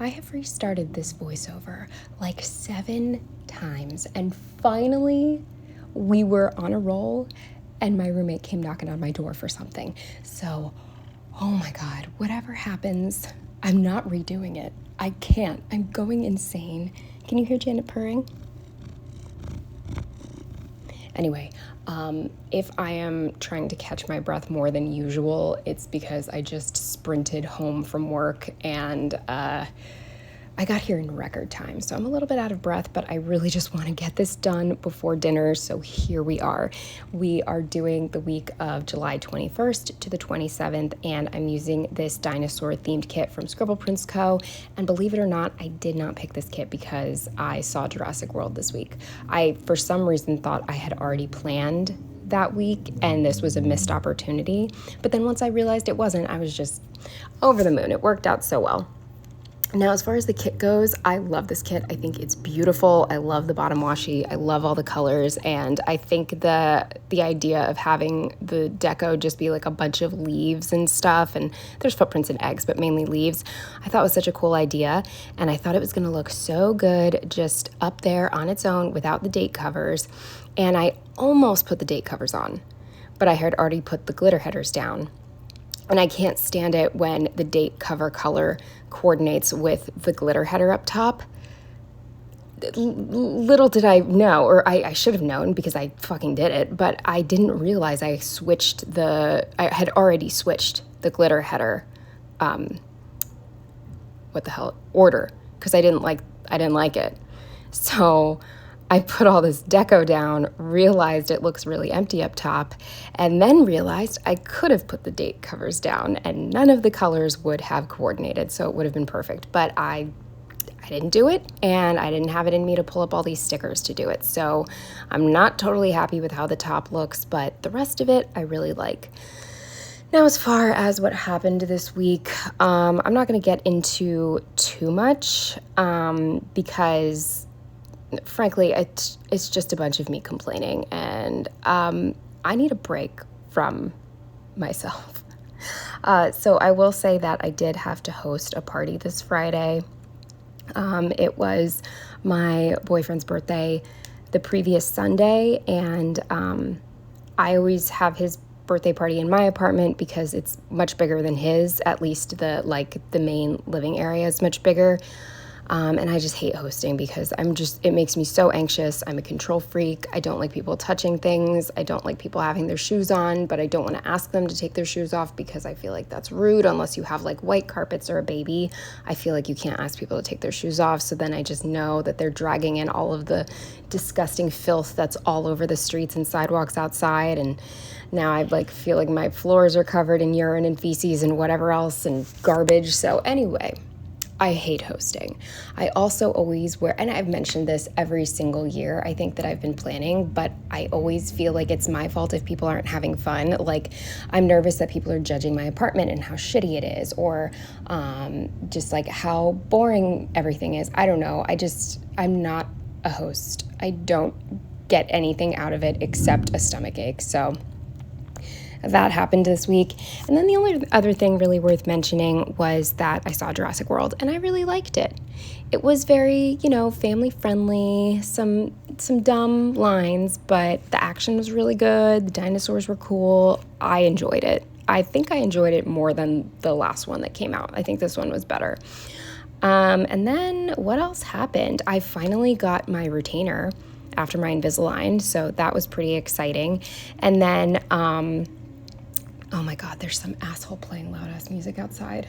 I have restarted this voiceover like 7 times, and finally we were on a roll, and my roommate came knocking on my door for something. So, oh my God, whatever happens, I'm not redoing it. I can't. I'm going insane. Can you hear Janet purring? Anyway, if I am trying to catch my breath more than usual, it's because I just sprinted home from work and I got here in record time, so I'm a little bit out of breath, but I really just want to get this done before dinner, so here we are. We are doing the week of July 21st to the 27th, and I'm using this dinosaur-themed kit from Scribble Prints Co, and believe it or not, I did not pick this kit because I saw Jurassic World this week. I, for some reason, thought I had already planned that week, and this was a missed opportunity, but then once I realized it wasn't, I was just over the moon. It worked out so well. Now, as far as the kit goes, I love this kit. I think it's beautiful. I love the bottom washi. I love all the colors. And I think the idea of having the deco just be like a bunch of leaves and stuff, and there's footprints and eggs, but mainly leaves, I thought was such a cool idea. And I thought it was going to look so good just up there on its own without the date covers. And I almost put the date covers on, but I had already put the glitter headers down. And I can't stand it when the date cover color coordinates with the glitter header up top. Little did I know, or I should have known because I fucking did it, but I didn't realize I had already switched the glitter header, order, because I didn't like it. So I put all this deco down, realized it looks really empty up top, and then realized I could have put the date covers down and none of the colors would have coordinated, so it would have been perfect. But I didn't do it, and I didn't have it in me to pull up all these stickers to do it. So I'm not totally happy with how the top looks, but the rest of it I really like. Now, as far as what happened this week, I'm not going to get into too much because frankly, it's just a bunch of me complaining, and I need a break from myself. So I will say that I did have to host a party this Friday. It was my boyfriend's birthday the previous Sunday, and I always have his birthday party in my apartment because it's much bigger than his. At least the main living area is much bigger. And I just hate hosting because it makes me so anxious. I'm a control freak. I don't like people touching things. I don't like people having their shoes on, but I don't want to ask them to take their shoes off because I feel like that's rude unless you have like white carpets or a baby. I feel like you can't ask people to take their shoes off. So then I just know that they're dragging in all of the disgusting filth that's all over the streets and sidewalks outside. And now I feel like my floors are covered in urine and feces and whatever else and garbage. So anyway, I hate hosting. I also always wear, and I've mentioned this every single year, I think that I've been planning, but I always feel like it's my fault if people aren't having fun. Like, I'm nervous that people are judging my apartment and how shitty it is, or just like how boring everything is. I don't know. I'm not a host. I don't get anything out of it except a stomach ache. So that happened this week. And then the only other thing really worth mentioning was that I saw Jurassic World and I really liked it. It was very, family friendly, some dumb lines, but the action was really good. The dinosaurs were cool. I enjoyed it. I think I enjoyed it more than the last one that came out. I think this one was better. And then what else happened? I finally got my retainer after my Invisalign, so that was pretty exciting. And then, oh my God, there's some asshole playing loud-ass music outside.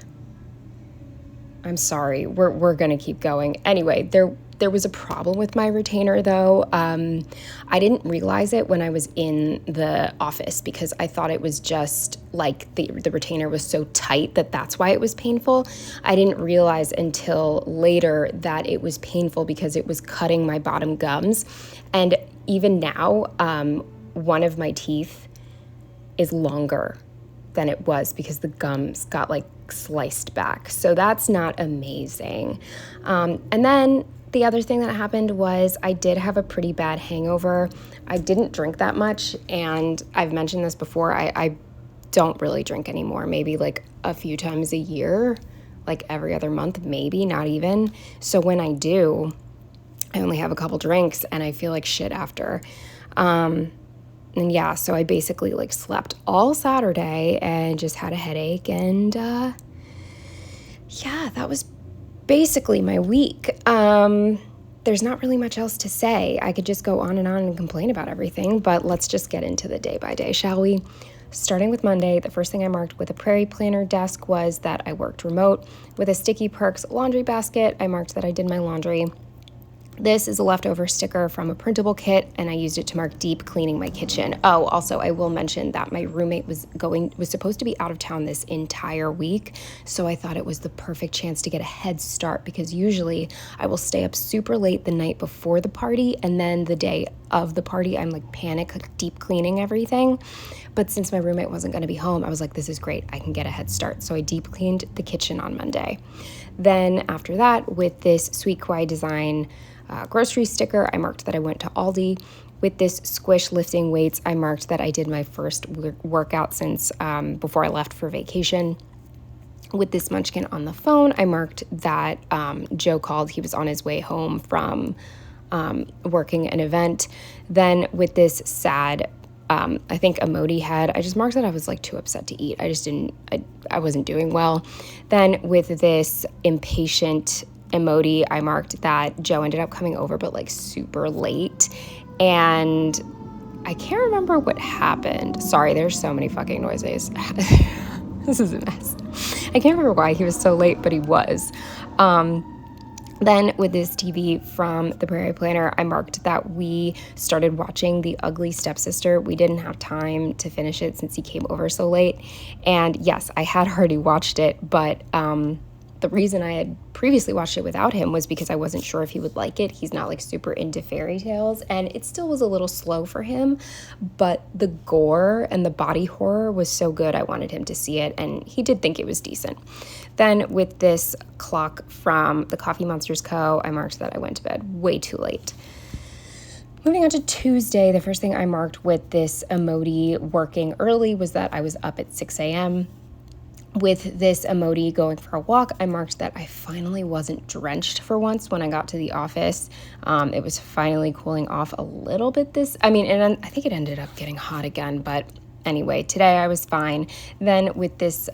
I'm sorry, we're gonna keep going. Anyway, there was a problem with my retainer though. I didn't realize it when I was in the office because I thought it was just like the retainer was so tight that's why it was painful. I didn't realize until later that it was painful because it was cutting my bottom gums. And even now, one of my teeth is longer than it was because the gums got sliced back. So that's not amazing. And then the other thing that happened was I did have a pretty bad hangover. I didn't drink that much, and I've mentioned this before, I don't really drink anymore, maybe a few times a year like every other month, maybe, not even. So when I do, I only have a couple drinks and I feel like shit after. And yeah, so I basically like slept all Saturday and just had a headache. And yeah, that was basically my week. There's not really much else to say. I could just go on and complain about everything, but let's just get into the day by day, shall we? Starting with Monday, the first thing I marked with a Prairie Planner desk was that I worked remote. With a Sticky Perks laundry basket, I marked that I did my laundry. This is a leftover sticker from a printable kit, and I used it to mark deep cleaning my kitchen. Oh, also, I will mention that my roommate was supposed to be out of town this entire week, so I thought it was the perfect chance to get a head start, because usually I will stay up super late the night before the party, and then the day of the party, I'm like deep cleaning everything. But since my roommate wasn't going to be home, I was like, this is great. I can get a head start. So I deep cleaned the kitchen on Monday. Then after that, with this Sweet Kawaii Design grocery sticker, I marked that I went to Aldi. With this Squish lifting weights, I marked that I did my first workout since before I left for vacation. With this Munchkin on the phone, I marked that Joe called. He was on his way home from working an event. Then with this sad, I think emoji head, I just marked that I was like too upset to eat. I wasn't doing well. Then with this impatient emoji, I marked that Joe ended up coming over, but like super late. And I can't remember what happened. Sorry, there's so many fucking noises. This is a mess. I can't remember why he was so late, but he was. Then with this TV from the Prairie Planner, I marked that we started watching The Ugly Stepsister. We didn't have time to finish it since he came over so late. And yes, I had already watched it, but the reason I had previously watched it without him was because I wasn't sure if he would like it. He's not like super into fairy tales, and it still was a little slow for him, but the gore and the body horror was so good I wanted him to see it, and he did think it was decent. Then with this clock from the Coffee Monsters Co., I marked that I went to bed way too late. Moving on to Tuesday, the first thing I marked with this emoji working early was that I was up at 6 a.m. With this emoji going for a walk, I marked that I finally wasn't drenched for once when I got to the office. It was finally cooling off a little bit and I think it ended up getting hot again, but anyway, today I was fine. Then with this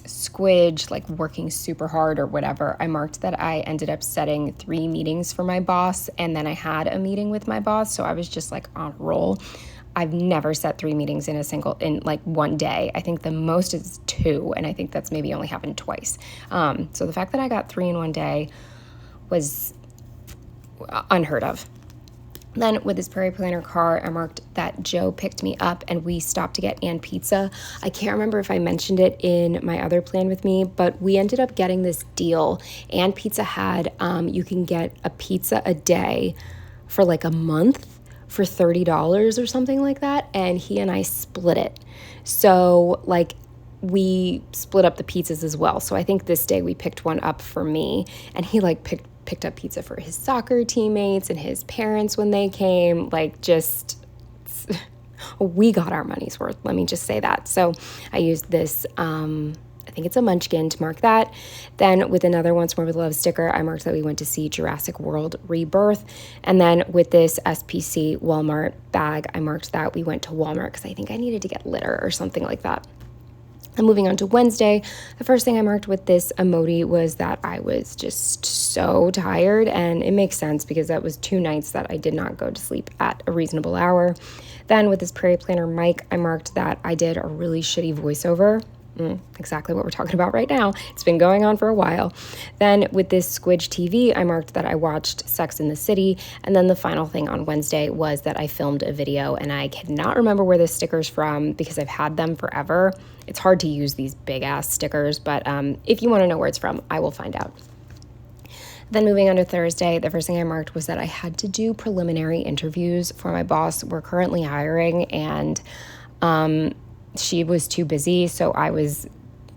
squidge, like working super hard or whatever, I marked that I ended up setting 3 meetings for my boss, and then I had a meeting with my boss, so I was just like on a roll. I've never set 3 meetings in like one day. I think the most is 2, and I think that's maybe only happened twice. So the fact that I got 3 in one day was unheard of. Then with this Prairie Planner car, I marked that Joe picked me up and we stopped to get Ann Pizza. I can't remember if I mentioned it in my other plan with me, but we ended up getting this deal. Ann Pizza had, you can get a pizza a day for like a month for $30 or something like that, and he and I split it. So like we split up the pizzas as well. So I think this day we picked one up for me, and he like picked up pizza for his soccer teammates and his parents when they came. Like, just we got our money's worth, let me just say that. So I used this I think it's a Munchkin to mark that. Then with another Once More with Love sticker, I marked that we went to see Jurassic World Rebirth. And then with this SPC Walmart bag, I marked that we went to Walmart because I think I needed to get litter or something like that. And moving on to Wednesday, the first thing I marked with this emoji was that I was just so tired, and it makes sense because that was 2 nights that I did not go to sleep at a reasonable hour. Then with this Prairie Planner mic, I marked that I did a really shitty voiceover. Exactly what we're talking about right now. It's been going on for a while. Then with this Squidge TV, I marked that I watched Sex in the City. And then the final thing on Wednesday was that I filmed a video, and I cannot remember where this sticker's from because I've had them forever. It's hard to use these big ass stickers, but if you want to know where it's from, I will find out. Then moving on to Thursday, the first thing I marked was that I had to do preliminary interviews for my boss. We're currently hiring, and she was too busy, so I was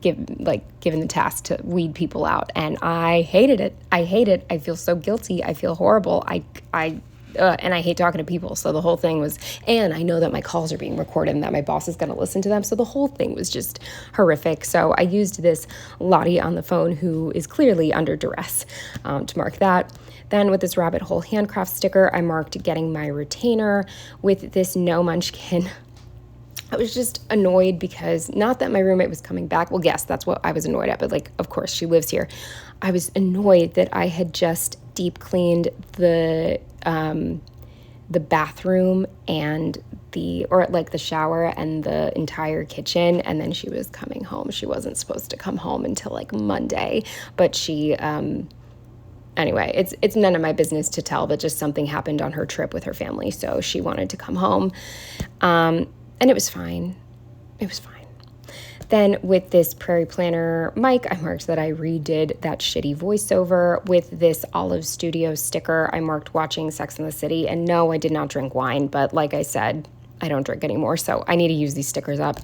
given the task to weed people out, and I hated it. I hate it. I feel so guilty. I feel horrible. I and I hate talking to people. So the whole thing was, and I know that my calls are being recorded and that my boss is going to listen to them. So the whole thing was just horrific. So I used this Lottie on the phone who is clearly under duress to mark that. Then with this rabbit hole handcraft sticker, I marked getting my retainer. With this no munchkin, I was just annoyed because not that my roommate was coming back. Well, yes, that's what I was annoyed at. But like, of course, she lives here. I was annoyed that I had just deep cleaned the bathroom and the shower and the entire kitchen. And then she was coming home. She wasn't supposed to come home until like Monday, but she, anyway, it's none of my business to tell, but just something happened on her trip with her family. So she wanted to come home. And it was fine. It was fine. Then with this Prairie Planner mic, I marked that I redid that shitty voiceover. With this Olive Studio sticker, I marked watching Sex and the City. And no, I did not drink wine, but like I said, I don't drink anymore, so I need to use these stickers up.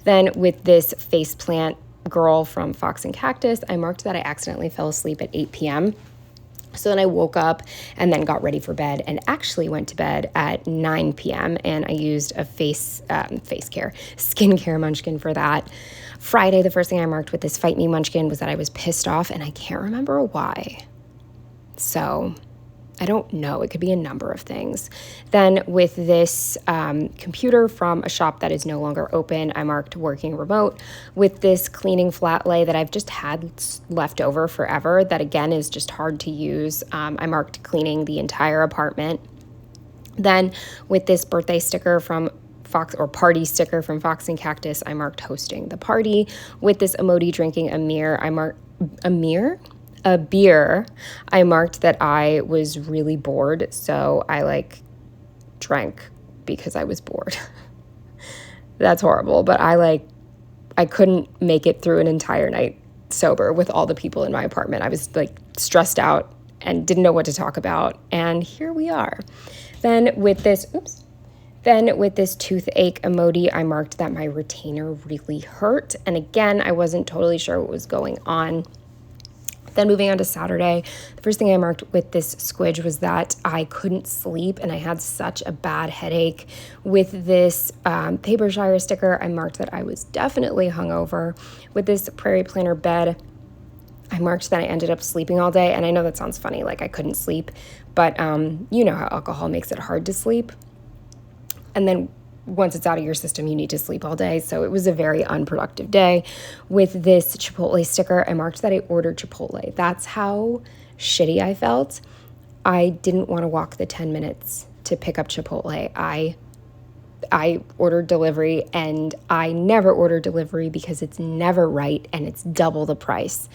Then with this faceplant girl from Fox and Cactus, I marked that I accidentally fell asleep at 8 p.m. So then I woke up and then got ready for bed and actually went to bed at 9 p.m. and I used a skincare munchkin for that. Friday, the first thing I marked with this Fight Me munchkin was that I was pissed off and I can't remember why. So I don't know. It could be a number of things. Then with this computer from a shop that is no longer open, I marked working remote. With this cleaning flat lay that I've just had left over forever, that again is just hard to use, I marked cleaning the entire apartment. Then with this birthday sticker from party sticker from Fox and Cactus, I marked hosting the party. With this emoji drinking a beer, I marked that I was really bored, so I drank because I was bored. That's horrible, but I couldn't make it through an entire night sober with all the people in my apartment. I was stressed out and didn't know what to talk about, and here we are. Then with this toothache emoji, I marked that my retainer really hurt, and again, I wasn't totally sure what was going on. Then moving on to Saturday, the first thing I marked with this squidge was that I couldn't sleep and I had such a bad headache. With this paper shire sticker, I marked that I was definitely hungover. With this Prairie Planner bed, I marked that I ended up sleeping all day. And I know that sounds funny, like I couldn't sleep, but you know how alcohol makes it hard to sleep. And then once it's out of your system, you need to sleep all day. So it was a very unproductive day. With this Chipotle sticker, I marked that I ordered Chipotle. That's how shitty I felt. I didn't want to walk the 10 minutes to pick up Chipotle. I ordered delivery, and I never order delivery because it's never right and it's double the price.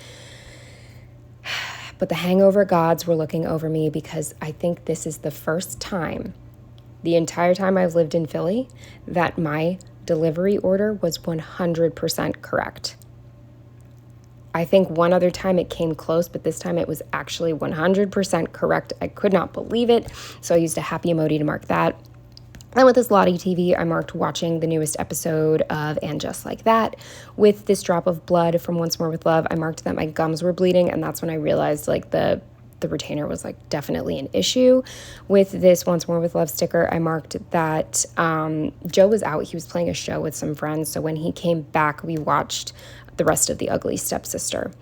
But the hangover gods were looking over me because I think this is the first time the entire time I've lived in Philly that my delivery order was 100% correct. I think one other time it came close, but this time it was actually 100% correct. I could not believe it, so I used a happy emoji to mark that. Then with this Lottie TV, I marked watching the newest episode of And Just Like That. With this drop of blood from Once More With Love, I marked that my gums were bleeding, and that's when I realized the retainer was definitely an issue. With this Once More With Love sticker, I marked that Joe was out. He was playing a show with some friends. So when he came back, we watched the rest of The Ugly Stepsister.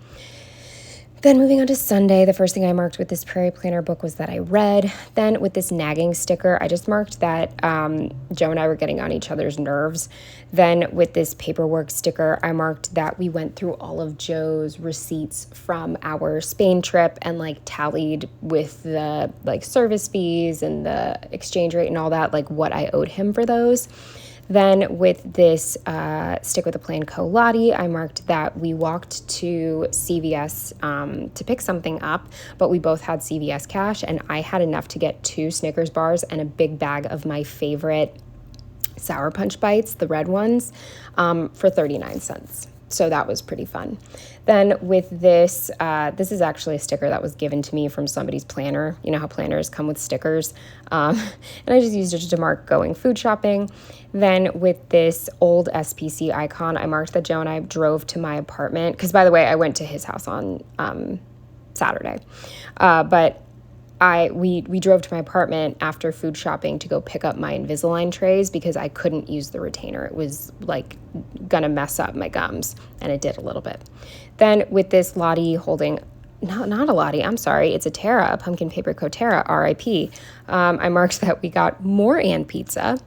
Then moving on to Sunday, the first thing I marked with this Prairie Planner book was that I read. Then with this nagging sticker, I just marked that Joe and I were getting on each other's nerves. Then with this paperwork sticker, I marked that we went through all of Joe's receipts from our Spain trip and tallied with the service fees and the exchange rate and all that, what I owed him for those. Then with this Stick With The Plan Co. Lottie, I marked that we walked to CVS to pick something up, but we both had CVS cash, and I had enough to get 2 Snickers bars and a big bag of my favorite Sour Punch Bites, the red ones, for 39 cents. So that was pretty fun. Then with this, this is actually a sticker that was given to me from somebody's planner. You know how planners come with stickers. And I just used it to mark going food shopping. Then with this old SPC icon, I marked that Joe and I drove to my apartment. Because by the way, I went to his house on Saturday. But we drove to my apartment after food shopping to go pick up my Invisalign trays because I couldn't use the retainer. It was like gonna mess up my gums, and it did a little bit. Then with this Lottie holding, not a Lottie, I'm sorry, it's a Terra, a Pumpkin Paper Co. Terra, RIP. I marked that we got more and pizza.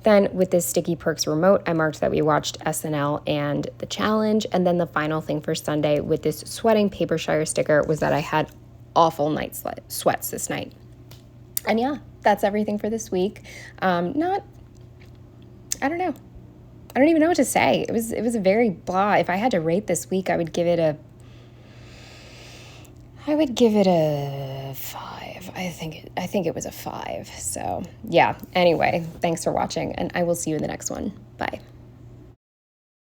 Then with this Sticky Perks remote, I marked that we watched SNL and The Challenge. And then the final thing for Sunday with this sweating paper shire sticker was that I had awful night sweats this night. And yeah, that's everything for this week. I don't know. I don't even know what to say. It was a very blah. If I had to rate this week, I would give it a 5. I think it was a 5. So yeah, anyway, thanks for watching, and I will see you in the next one. Bye.